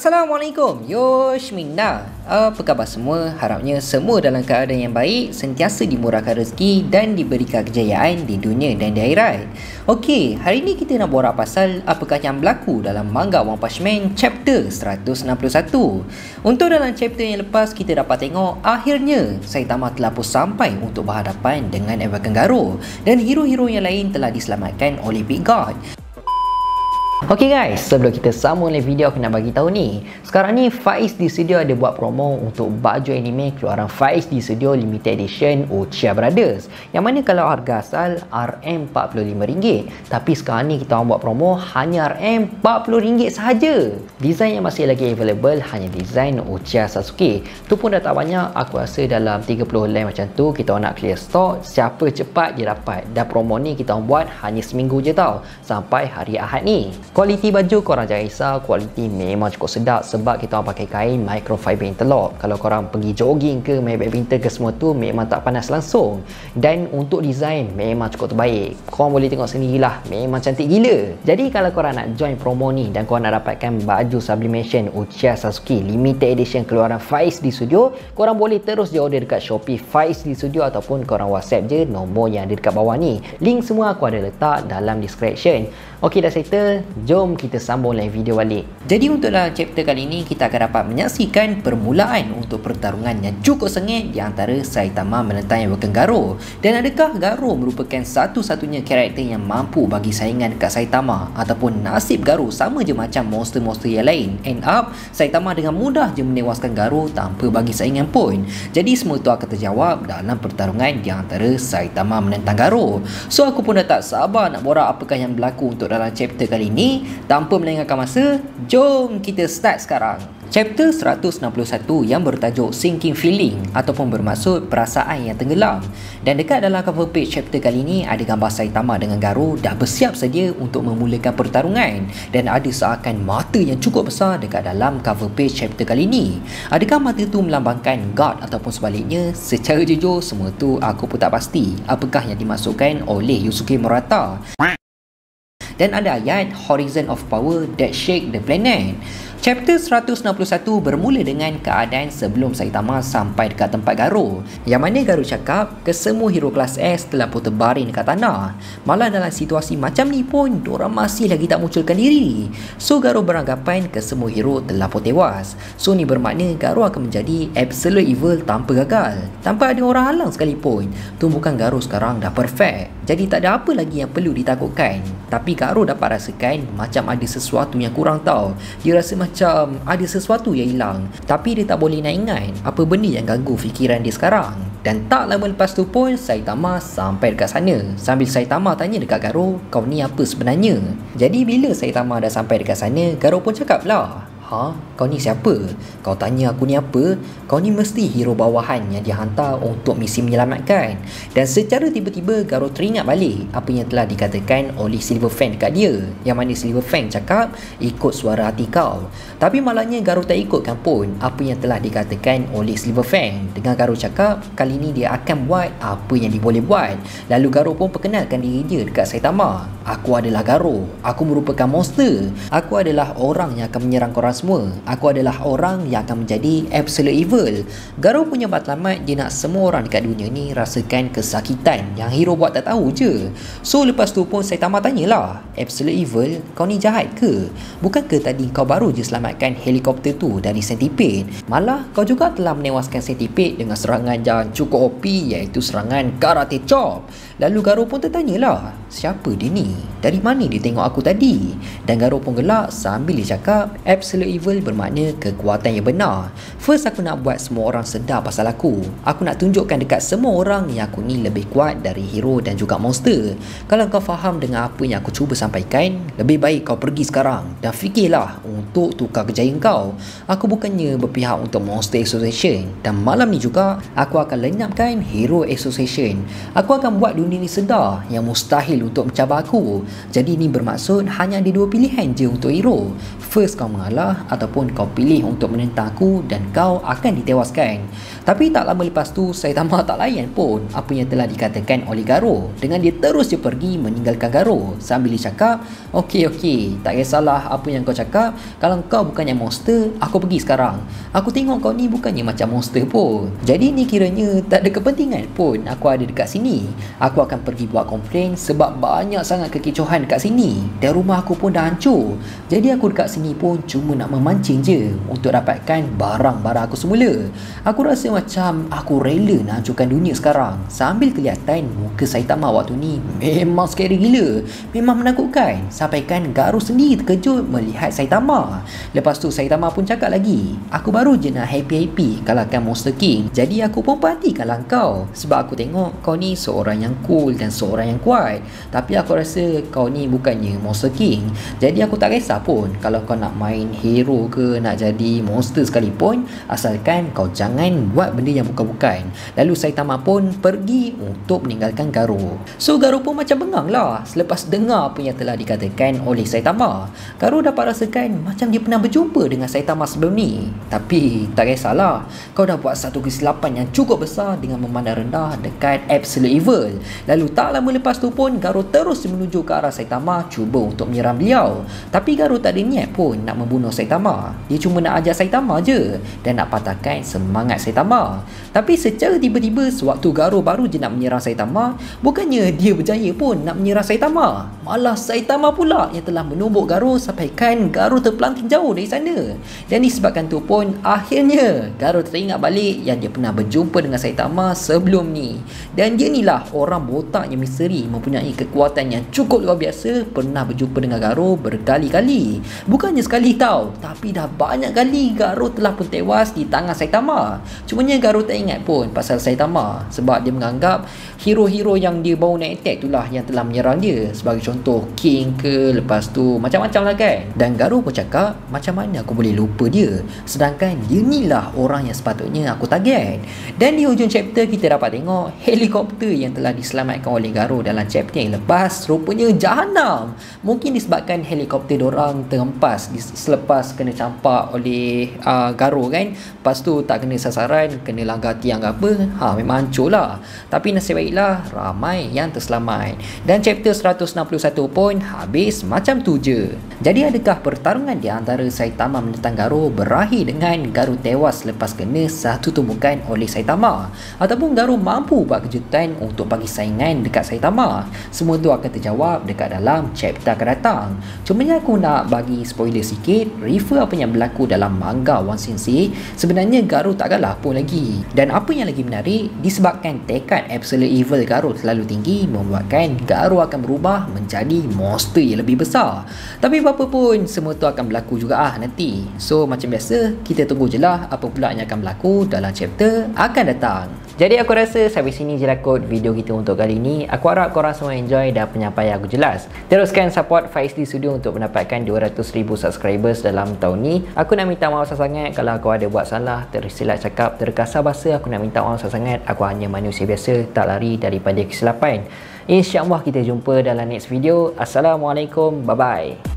Assalamualaikum, Yoshminda. Apa khabar semua? Harapnya semua dalam keadaan yang baik, sentiasa dimurahkan rezeki dan diberikan kejayaan di dunia dan di akhirat. Okey, hari ini kita nak borak pasal apakah yang berlaku dalam manga One Punch Man chapter 161. Untuk dalam chapter yang lepas, kita dapat tengok akhirnya Saitama telah pun sampai untuk berhadapan dengan Eva Kangaroo dan hero-hero yang lain telah diselamatkan oleh Big God. Okey guys, sebelum kita sambung oleh video, aku nak bagi tahu ni. Sekarang ni Faiz di Studio ada buat promo untuk baju anime keluaran Faiz di Studio Limited Edition Uchiha Brothers. Yang mana kalau harga asal RM45, tapi sekarang ni kita orang buat promo hanya RM40 sahaja. Design yang masih lagi available hanya design Uchiha Sasuke. Tu pun dah tak banyak, aku rasa dalam 30 helai macam tu kita orang nak clear stock. Siapa cepat dia dapat. Dan promo ni kita orang buat hanya seminggu je tau, sampai hari Ahad ni. Kualiti baju korang jangan risau, kualiti memang cukup sedap sebab kita orang pakai kain microfiber interlock. Kalau korang pergi jogging ke main badminton ke semua tu memang tak panas langsung. Dan untuk design memang cukup terbaik. Korang boleh tengok sendirilah, memang cantik gila. Jadi kalau korang nak join promo ni dan korang nak dapatkan baju sublimation Uchiha Sasuke limited edition keluaran Faiz di Studio, korang boleh terus je order dekat Shopee Faiz di Studio ataupun korang WhatsApp je nombor yang ada dekat bawah ni. Link semua aku ada letak dalam description. Okey, dah settle. Jom kita sambung lain video balik. Jadi untuk dalam chapter kali ini kita akan dapat menyaksikan permulaan untuk pertarungan yang cukup sengit di antara Saitama menentang Eva Kangaroo. Dan adakah Garou merupakan satu-satunya karakter yang mampu bagi saingan dekat Saitama, ataupun nasib Garou sama je macam monster-monster yang lain? End up Saitama dengan mudah je menewaskan Garou tanpa bagi saingan pun. Jadi semua tu akan terjawab dalam pertarungan di antara Saitama menentang Garou. So aku pun dah tak sabar nak borak apakah yang berlaku untuk dalam chapter kali ini. Tanpa melengahkan masa, jom kita start sekarang. Chapter 161 yang bertajuk Sinking Feeling ataupun bermaksud perasaan yang tenggelam. Dan dekat dalam cover page chapter kali ini ada gambar Saitama dengan Garou dah bersiap sedia untuk memulakan pertarungan. Dan ada seakan mata yang cukup besar dekat dalam cover page chapter kali ini. Adakah mata tu melambangkan God ataupun sebaliknya? Secara jujur semua tu aku pun tak pasti apakah yang dimasukkan oleh Yusuke Murata. Dan ada ayat Horizon of Power that shake the planet. Chapter 161 bermula dengan keadaan sebelum Saitama sampai dekat tempat Garou, yang mana Garou cakap kesemua hero kelas S telah pun terbaring dekat tanah. Malah dalam situasi macam ni pun diorang masih lagi tak munculkan diri. So Garou beranggapan kesemua hero telah pun tewas. So ni bermakna Garou akan menjadi absolute evil tanpa gagal, tanpa ada orang halang sekalipun. Tumbukan Garou sekarang dah perfect, jadi tak ada apa lagi yang perlu ditakutkan. Tapi Garou dapat rasakan macam ada sesuatu yang kurang tau. Dia rasa macam ada sesuatu yang hilang, tapi dia tak boleh nak ingat apa benda yang ganggu fikiran dia sekarang. Dan tak lama lepas tu pun Saitama sampai dekat sana. Sambil Saitama tanya dekat Garou, kau ni apa sebenarnya? Jadi bila Saitama dah sampai dekat sana, Garou pun cakap lah, kau ni siapa? Kau tanya aku ni apa? Kau ni mesti hero bawahan yang dihantar untuk misi menyelamatkan. Dan secara tiba-tiba Garou teringat balik apa yang telah dikatakan oleh Silver Fang dekat dia, yang mana Silver Fang cakap ikut suara hati kau. Tapi malangnya Garou tak ikutkan pun apa yang telah dikatakan oleh Silver Fang. Dengan Garou cakap kali ni dia akan buat apa yang dia boleh buat. Lalu Garou pun perkenalkan diri dia dekat Saitama. Aku adalah Garou, aku merupakan monster. Aku adalah orang yang akan menyerang korang semua. Aku adalah orang yang akan menjadi absolute evil. Garou punya matlamat dia nak semua orang dekat dunia ni rasakan kesakitan yang hero buat tak tahu je. So lepas tu pun Saitama tanyalah, absolute evil, kau ni jahat ke? Bukankah tadi kau baru je selamatkan helikopter tu dari Centipede? Malah kau juga telah menewaskan Centipede dengan serangan yang cukup OP, iaitu serangan Karate Chop. Lalu Garou pun tertanyalah, siapa dia ni? Dari mana dia tengok aku tadi? Dan Garou pun gelak sambil dia cakap, absolute evil bermakna kekuatan yang benar. First aku nak buat semua orang sedar pasal aku. Aku nak tunjukkan dekat semua orang yang aku ni lebih kuat dari hero dan juga monster. Kalau kau faham dengan apa yang aku cuba sampaikan, lebih baik kau pergi sekarang dan fikirlah untuk tukar kejayaan kau. Aku bukannya berpihak untuk Monster Association, dan malam ni juga aku akan lenyapkan Hero Association. Aku akan buat dunia ni sedar yang mustahil untuk mencabar aku. Jadi ni bermaksud hanya ada dua pilihan je untuk hero. First kau mengalah Saitama ataupun kau pilih untuk menentang aku dan kau akan ditewaskan. Tapi tak lama lepas tu Saitama tak layan pun apa yang telah dikatakan oleh Garo, dengan dia terus je pergi meninggalkan Garo sambil dia cakap, okey, tak kisahlah apa yang kau cakap, kalau kau bukannya monster, aku pergi sekarang. Aku tengok kau ni bukannya macam monster pun, jadi ni kiranya tak ada kepentingan pun aku ada dekat sini. Aku akan pergi buat komplain sebab banyak sangat kekecohan dekat sini dan rumah aku pun dah hancur. Jadi aku dekat sini pun cuma nak memancing je untuk dapatkan barang-barang aku semula. Aku rasa macam aku rela nak hancurkan dunia sekarang. Sambil kelihatan muka Saitama waktu ni memang scary gila, memang menakutkan, sampaikan Garo sendiri terkejut melihat Saitama. Lepas tu Saitama pun cakap lagi, aku baru je nak happy-happy kalahkan Monster King, jadi aku pun perhatikanlah kau sebab aku tengok kau ni seorang yang cool dan seorang yang kuat. Tapi aku rasa kau ni bukannya Monster King, jadi aku tak kisah pun kalau kau nak main hero ke nak jadi monster sekalipun, asalkan kau jangan buat benda yang bukan-bukan. Lalu Saitama pun pergi untuk meninggalkan Garo. So Garo pun macam bengang lah selepas dengar apa yang telah dikatakan oleh Saitama. Garo dapat rasakan macam dia pernah berjumpa dengan Saitama sebelum ni. Tapi tak kisahlah, kau dah buat satu kesilapan yang cukup besar dengan memandang rendah dekat Absolute Evil. Lalu tak lama lepas tu pun Garo terus menuju ke arah Saitama cuba untuk menyerang beliau. Tapi Garo tak ada niat pun nak membunuh Saitama. Dia cuma nak ajar Saitama je dan nak patahkan semangat Saitama. Tapi secara tiba-tiba sewaktu Garo baru je nak menyerang Saitama, bukannya dia berjaya pun nak menyerang Saitama, malah Saitama pula yang telah menumbuk Garo sampaikan Garo terpelanting jauh dari sana. Dan disebabkan tu pun akhirnya Garo teringat balik yang dia pernah berjumpa dengan Saitama sebelum ni. Dan dia ni lah orang botak yang misteri mempunyai kekuatan yang cukup luar biasa, pernah berjumpa dengan Garo berkali-kali. Bukannya sekali tau, tapi dah banyak kali Garo telah pun tewas di tangan Saitama. Cumanya Garo tak ingat pun pasal Saitama sebab dia menganggap hero-hero yang dia bawa naik attack itulah yang telah menyerang dia. Sebagai contoh King ke, lepas tu macam-macam lah kan. Dan Garo pun cakap, macam mana aku boleh lupa dia, sedangkan dia ni lah orang yang sepatutnya aku target. Dan di hujung chapter kita dapat tengok helikopter yang telah diselamatkan oleh Garo dalam chapter yang lepas rupanya jahanam. Mungkin disebabkan helikopter dorang terhempas selepas kena campak oleh Garo kan. Lepas tu tak kena sasaran, kena langgar tiang ke apa, memang hancur lah. Tapi nasib baiklah ramai yang terselamat. Dan chapter 161 pun habis macam tu je. Jadi adakah pertarungan di antara Saitama menentang Garo berakhir dengan Garo tewas lepas kena satu tumbukan oleh Saitama, ataupun Garo mampu buat kejutan untuk bagi saingan dekat Saitama? Semua tu akan terjawab dekat dalam chapter akan datang. Cumanya aku nak bagi spoiler sikit, refer apa yang berlaku dalam manga One Sensei, sebenarnya Garo tak kalah pun lagi. Dan apa yang lagi menarik, disebabkan tekad Absolute Evil Garo terlalu tinggi, membuatkan Garo akan berubah menjadi monster yang lebih besar. Tapi apa pun, semua tu akan berlaku juga nanti. So macam biasa, kita tunggu je lah apa pula yang akan berlaku dalam chapter akan datang. Jadi aku rasa sampai sini je lah kot video kita untuk kali ni. Aku harap korang semua enjoy dan penyampaian aku jelas. Teruskan support Faiz Studio untuk mendapatkan 200,000 subscribers dalam tahun ni. Aku nak minta maaf sangat kalau aku ada buat salah, tersilap cakap, terkasar bahasa. Aku nak minta maaf sangat. Aku hanya manusia biasa, tak lari daripada kesilapan. InsyaAllah kita jumpa dalam next video. Assalamualaikum, bye bye.